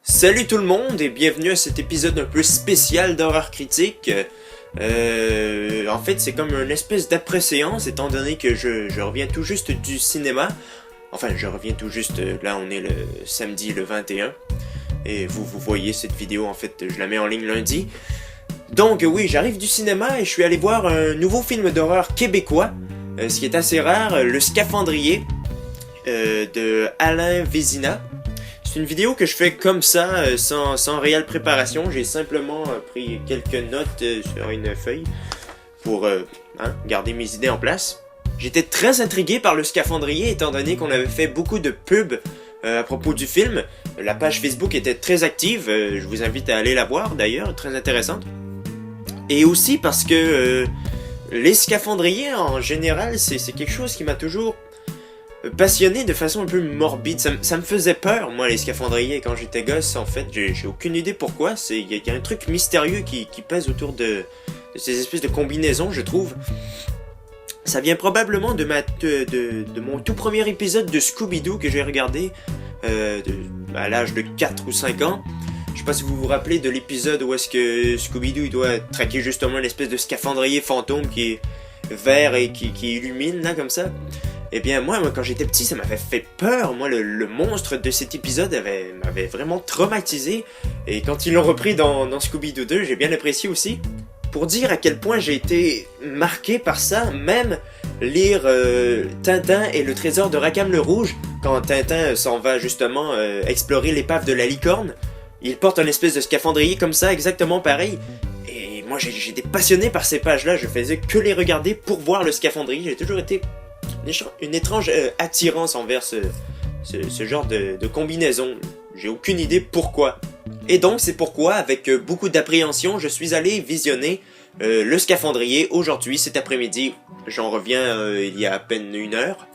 Salut tout le monde et bienvenue à cet épisode un peu spécial d'horreur critique. En fait, c'est comme une espèce d'après-séance étant donné que je reviens tout juste du cinéma. Enfin, je reviens tout juste, là on est le samedi le 21. Et vous voyez cette vidéo, en fait, je la mets en ligne lundi. Donc oui, j'arrive du cinéma et je suis allé voir un nouveau film d'horreur québécois. Ce qui est assez rare, Le Scaphandrier de Alain Vézina. C'est une vidéo que je fais comme ça, sans réelle préparation. J'ai simplement pris quelques notes sur une feuille pour garder mes idées en place. J'étais très intrigué par Le Scaphandrier étant donné qu'on avait fait beaucoup de pubs à propos du film. La page Facebook était très active, je vous invite à aller la voir d'ailleurs, très intéressante. Et aussi parce que les scaphandriers en général, c'est quelque chose qui m'a toujours passionné de façon un peu morbide. Ça me faisait peur, moi, les scaphandriers, quand j'étais gosse, en fait. J'ai aucune idée pourquoi. Il y a un truc mystérieux qui pèse autour de ces espèces de combinaisons, je trouve. Ça vient probablement de mon tout premier épisode de Scooby-Doo que j'ai regardé à l'âge de 4 ou 5 ans. Je sais pas si vous vous rappelez de l'épisode où est-ce que Scooby-Doo il doit traquer justement une espèce de scaphandrier fantôme qui est vert et qui illumine, là, comme ça. Eh bien, moi, quand j'étais petit, ça m'avait fait peur. Moi, le monstre de cet épisode m'avait vraiment traumatisé. Et quand ils l'ont repris dans Scooby-Doo 2, j'ai bien apprécié aussi. Pour dire à quel point j'ai été marqué par ça, même lire Tintin et le trésor de Rackham le Rouge, quand Tintin s'en va justement explorer l'épave de la licorne, il porte un espèce de scaphandrier comme ça, exactement pareil. Et moi, j'étais passionné par ces pages-là. Je faisais que les regarder pour voir le scaphandrier. J'ai toujours été une étrange attirance envers ce genre de combinaison. J'ai aucune idée pourquoi. Et donc c'est pourquoi, avec beaucoup d'appréhension, je suis allé visionner Le Scaphandrier aujourd'hui, cet après-midi. J'en reviens il y a à peine une heure.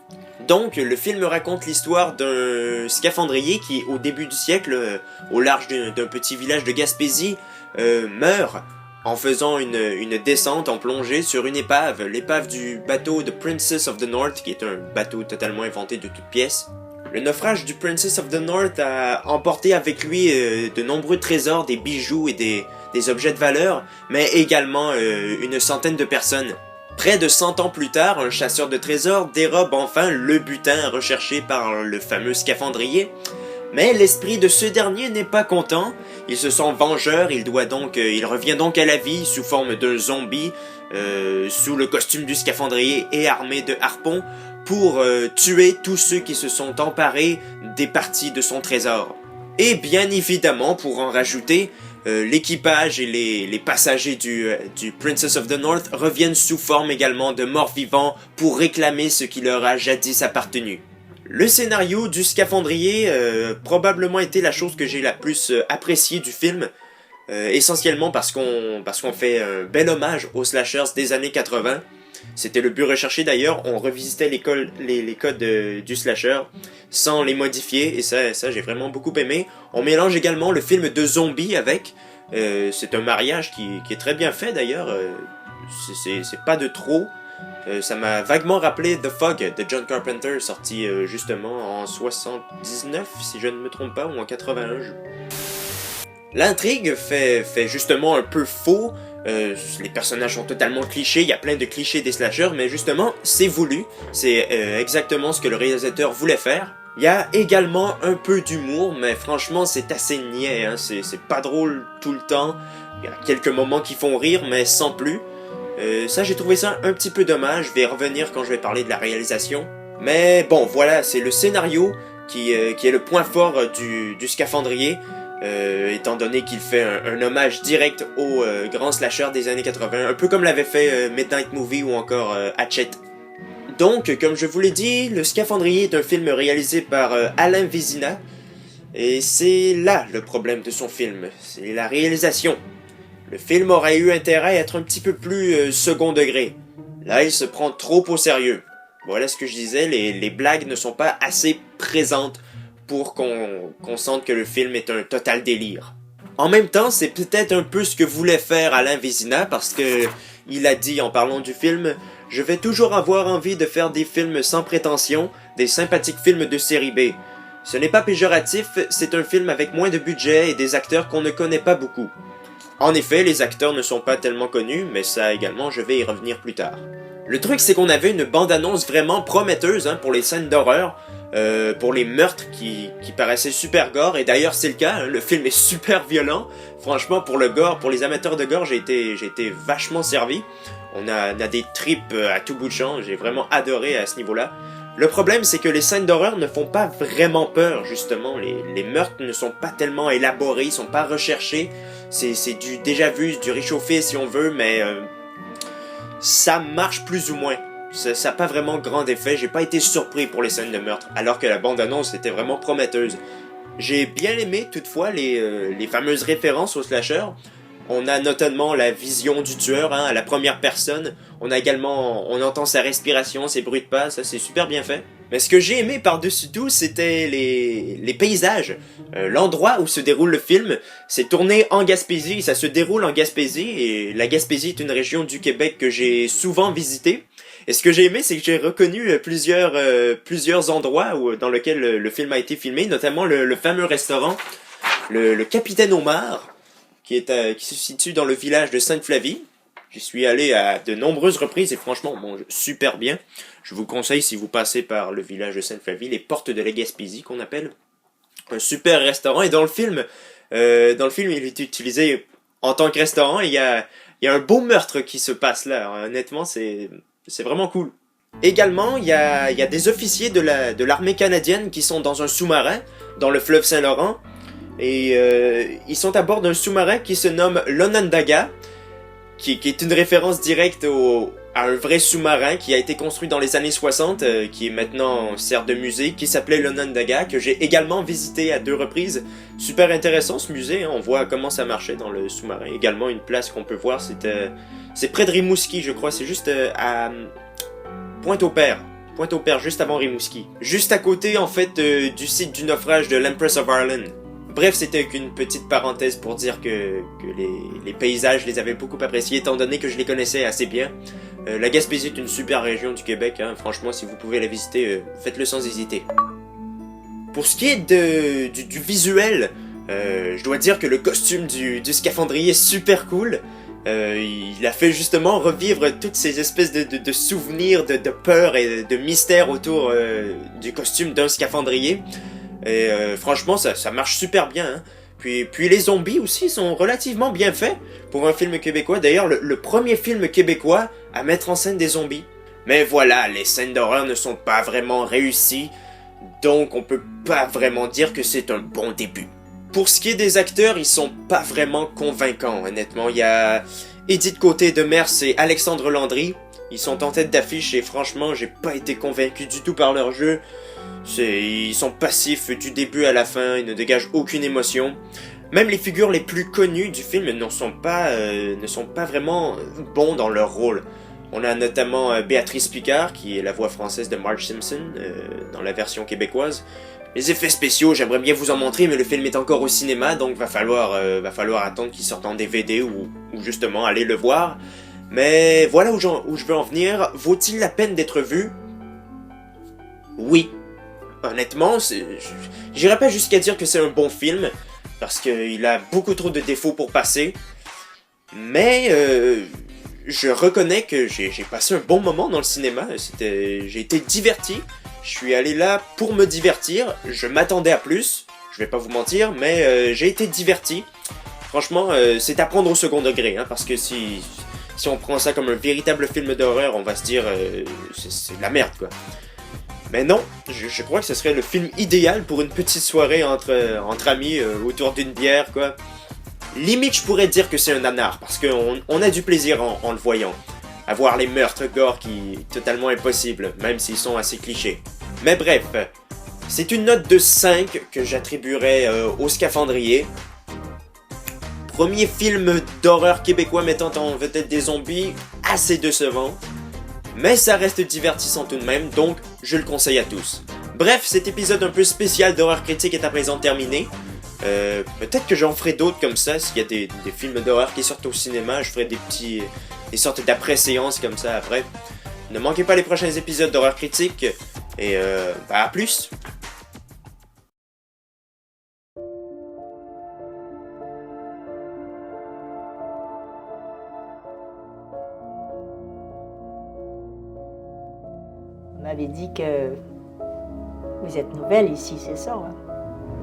Donc le film raconte l'histoire d'un scaphandrier qui, au début du siècle, au large d'un petit village de Gaspésie, meurt en faisant une descente en plongée sur une épave, l'épave du bateau The Princess of the North, qui est un bateau totalement inventé de toutes pièces. Le naufrage du Princess of the North a emporté avec lui de nombreux trésors, des bijoux et des objets de valeur, mais également une centaine de personnes. Près de 100 ans plus tard, un chasseur de trésors dérobe enfin le butin recherché par le fameux scaphandrier. Mais l'esprit de ce dernier n'est pas content, il se sent vengeur, il revient donc à la vie sous forme d'un zombie, sous le costume du scaphandrier et armé de harpons, pour tuer tous ceux qui se sont emparés des parties de son trésor. Et bien évidemment, pour en rajouter, l'équipage et les passagers du Princess of the North reviennent sous forme également de morts-vivants pour réclamer ce qui leur a jadis appartenu. Le scénario du scaphandrier probablement été la chose que j'ai la plus appréciée du film, essentiellement parce qu'on fait un bel hommage aux slashers des années 80. C'était le but recherché d'ailleurs, on revisitait les codes du slasher sans les modifier, et ça j'ai vraiment beaucoup aimé. On mélange également le film de zombies avec, c'est un mariage qui est très bien fait d'ailleurs, c'est pas de trop. Ça m'a vaguement rappelé The Fog de John Carpenter, sorti justement en 79, si je ne me trompe pas, ou en 81. L'intrigue fait justement un peu faux, les personnages sont totalement clichés, il y a plein de clichés des slashers, mais justement, c'est voulu, c'est exactement ce que le réalisateur voulait faire. Il y a également un peu d'humour, mais franchement, c'est assez niais, hein, c'est pas drôle tout le temps. Il y a quelques moments qui font rire, mais sans plus. Ça, j'ai trouvé ça un petit peu dommage, je vais revenir quand je vais parler de la réalisation. Mais bon, voilà, c'est le scénario qui est le point fort du scaphandrier, étant donné qu'il fait un hommage direct au grand slasher des années 80, un peu comme l'avait fait Midnight Movie ou encore Hatchet. Donc, comme je vous l'ai dit, Le Scaphandrier est un film réalisé par Alain Vézina, et c'est là le problème de son film, c'est la réalisation. Le film aurait eu intérêt à être un petit peu plus second degré. Là, il se prend trop au sérieux. Voilà ce que je disais, les blagues ne sont pas assez présentes pour qu'on sente que le film est un total délire. En même temps, c'est peut-être un peu ce que voulait faire Alain Vézina, parce que il a dit en parlant du film « Je vais toujours avoir envie de faire des films sans prétention, des sympathiques films de série B. Ce n'est pas péjoratif, c'est un film avec moins de budget et des acteurs qu'on ne connaît pas beaucoup. En effet, les acteurs ne sont pas tellement connus, mais ça également, je vais y revenir plus tard. Le truc, c'est qu'on avait une bande-annonce vraiment prometteuse pour les scènes d'horreur, pour les meurtres qui paraissaient super gore, et d'ailleurs c'est le cas, le film est super violent. Franchement, pour le gore, pour les amateurs de gore, j'ai été vachement servi. On a des tripes à tout bout de champ, j'ai vraiment adoré à ce niveau-là. Le problème, c'est que les scènes d'horreur ne font pas vraiment peur, justement. Les meurtres ne sont pas tellement élaborés, ils sont pas recherchés. C'est du déjà vu, du réchauffé si on veut, mais ça marche plus ou moins. Ça n'a pas vraiment grand effet, j'ai pas été surpris pour les scènes de meurtre, alors que la bande-annonce était vraiment prometteuse. J'ai bien aimé, toutefois, les fameuses références au slasher. On a notamment la vision du tueur à la première personne. On entend sa respiration, ses bruits de pas, ça c'est super bien fait. Mais ce que j'ai aimé par-dessus tout, c'était les paysages. L'endroit où se déroule le film, c'est tourné en Gaspésie, ça se déroule en Gaspésie, et la Gaspésie est une région du Québec que j'ai souvent visitée. Et ce que j'ai aimé, c'est que j'ai reconnu plusieurs endroits dans lesquels le film a été filmé, notamment le fameux restaurant, le Capitaine Omar, qui se situe dans le village de Sainte-Flavie. J'y suis allé à de nombreuses reprises et franchement, super bien. Je vous conseille, si vous passez par le village de Sainte-Flavie, les portes de la Gaspésie qu'on appelle. Un super restaurant. Et dans le film, il est utilisé en tant que restaurant. Et il y a un beau meurtre qui se passe là. Honnêtement, c'est vraiment cool. Également, il y a des officiers de l'armée canadienne qui sont dans un sous-marin, dans le fleuve Saint-Laurent. Et ils sont à bord d'un sous-marin qui se nomme l'Onondaga, qui est une référence directe à un vrai sous-marin qui a été construit dans les années 60, qui maintenant sert de musée, qui s'appelait l'Onondaga, que j'ai également visité à 2 reprises. Super intéressant ce musée, on voit comment ça marchait dans le sous-marin. Également une place qu'on peut voir, c'est près de Rimouski, je crois, c'est juste à Pointe-au-Père. Pointe-au-Père, juste avant Rimouski. Juste à côté, en fait, du site du naufrage de l'Empress of Ireland. Bref, c'était qu'une petite parenthèse pour dire que les paysages, je les avais beaucoup appréciés, étant donné que je les connaissais assez bien. La Gaspésie est une super région du Québec, franchement, si vous pouvez la visiter, faites-le sans hésiter. Pour ce qui est du visuel, je dois dire que le costume du scaphandrier est super cool. Il a fait justement revivre toutes ces espèces de souvenirs, de peur et de mystère autour du costume d'un scaphandrier. Et franchement, ça marche super bien. Puis les zombies aussi sont relativement bien faits pour un film québécois. D'ailleurs, le premier film québécois à mettre en scène des zombies. Mais voilà, les scènes d'horreur ne sont pas vraiment réussies, donc on peut pas vraiment dire que c'est un bon début. Pour ce qui est des acteurs, ils sont pas vraiment convaincants, honnêtement. Il y a Édith Côté-Demers et Alexandre Landry. Ils sont en tête d'affiche et franchement, j'ai pas été convaincu du tout par leur jeu. Ils sont passifs du début à la fin, ils ne dégagent aucune émotion. Même les figures les plus connues du film ne sont pas vraiment bons dans leur rôle. On a notamment Béatrice Picard, qui est la voix française de Marge Simpson, dans la version québécoise. Les effets spéciaux, j'aimerais bien vous en montrer, mais le film est encore au cinéma, donc va falloir attendre qu'il sorte en DVD ou justement aller le voir. Mais voilà où je veux en venir. Vaut-il la peine d'être vu? Oui. Honnêtement, j'irais pas jusqu'à dire que c'est un bon film, parce qu'il a beaucoup trop de défauts pour passer. Mais je reconnais que j'ai passé un bon moment dans le cinéma. J'ai été diverti. Je suis allé là pour me divertir. Je m'attendais à plus. Je vais pas vous mentir, mais j'ai été diverti. Franchement, c'est à prendre au second degré, parce que si on prend ça comme un véritable film d'horreur, on va se dire c'est de la merde, quoi. Mais non, je crois que ce serait le film idéal pour une petite soirée entre amis autour d'une bière, quoi. Limite, je pourrais dire que c'est un nanar, parce qu'on a du plaisir en le voyant. À voir les meurtres gore qui est totalement impossible, même s'ils sont assez clichés. Mais bref, c'est une note de 5 que j'attribuerais au Scaphandrier. Premier film d'horreur québécois mettant en vedette des zombies, assez décevant. Mais ça reste divertissant tout de même, donc je le conseille à tous. Bref, cet épisode un peu spécial d'horreur critique est à présent terminé. Peut-être que j'en ferai d'autres comme ça, s'il y a des films d'horreur qui sortent au cinéma, je ferai des sortes d'après-séances comme ça après. Ne manquez pas les prochains épisodes d'horreur critique, et à plus! m'avez dit que vous êtes nouvelle ici, c'est ça, hein?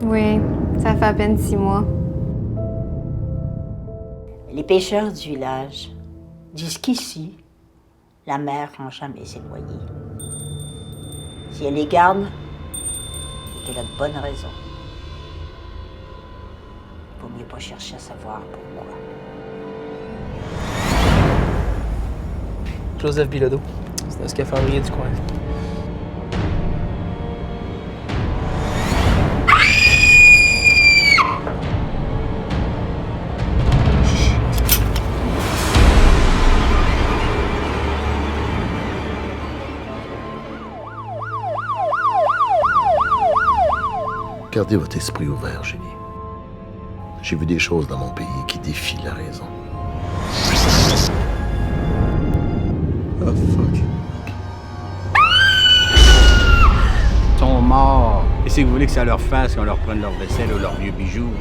Oui, ça fait à peine 6 mois. Les pêcheurs du village disent qu'ici, la mer ne rend jamais ses noyés. Si elle les garde, c'est qu'elle a de bonnes raisons. Vaut mieux pas chercher à savoir pourquoi. Joseph Bilodeau. C'est un scaphandrier du coin. Gardez votre esprit ouvert, Julie. J'ai vu des choses dans mon pays qui défient la raison. Oh fuck. Ils sont morts. Et si vous voulez que ça leur fasse, qu'on leur prenne leur vaisselle ou leurs vieux bijoux?